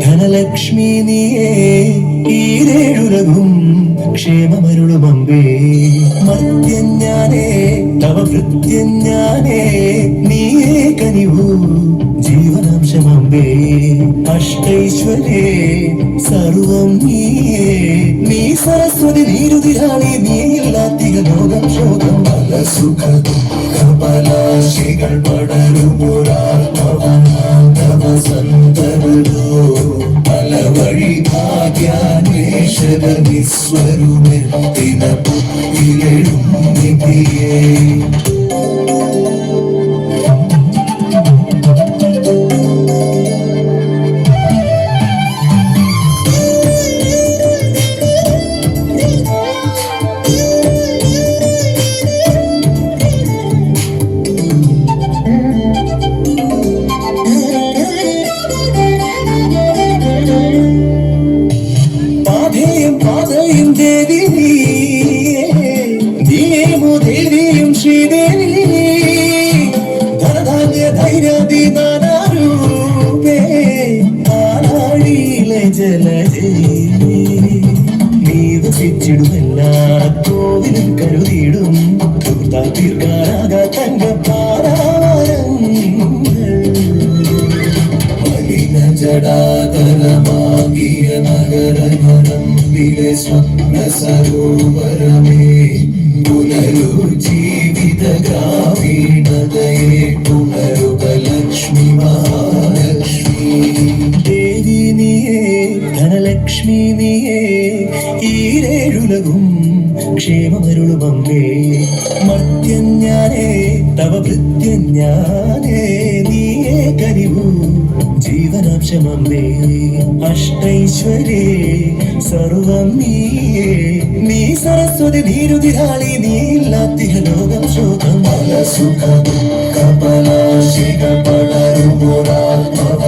ധനലക്ഷ്മി നീയേ ഈരേഴുലകും ക്ഷേമമരുളുമമ്പേ മർത്യഞ്ഞാനേ തവ ഭൃത്യഞ്ഞാനേ നീയേ കനിവൂ ജീവനാംശമമ്പേ അഷ്ടൈശ്വര്യേ സർവം നീയേ നീ സരസ്വതി നീരുതിരാളി നീയില്ലാത്തിക ലോകം ശോകം പല സുഖ ദുഃഖപലാശികൾ പടരുമൊരാത്മവനാന്തവ സന്തരോ പല വഴി ഭാഗ്യാന്വേഷക നിസ്വരുമെത്തിന പുത്തിലെഴും നിധിയേ ദേവി നീയേമോ ദേവിയും ശ്രീദേവി ധനധാന്യ ധൈര്യാദി നാനാരൂപേ ആനാഴിയിലെ ജലജീവി നീ വസിച്ചിടുമെല്ലാ കോവിലും കരുതിയിടും തീർക്കാനാക തങ്കപ്പാരാവരങ്ങൾ ജടാതരമാകിയ നഗരമനമ്പിലെ സ്വപ്ന സരോവരമേ പുനരുജ്ജീവിത ഗ്രാമീണതയെ പുനരുക ലക്ഷ്മി മഹാലക്ഷ്മി ദേവി നീയേ ധനലക്ഷ്മി നീയേ ഈരേഴുലകും ക്ഷേമമരുളുമമ്പേ മർത്യഞ്ഞാനേ തവ ഭൃത്യഞ്ഞാനേ നീയേ കനിവൂ ജീവനാംശമമ്പേ അഷ്ടൈശ്വര്യേ സർവം നീയേ നീ സരസ്വതി നീരുതിരാളി നീയില്ലാത്തിക ലോകം ശോകം പല സുഖ ദുഃഖപലാശികൾ പടരുമൊരാത്മവ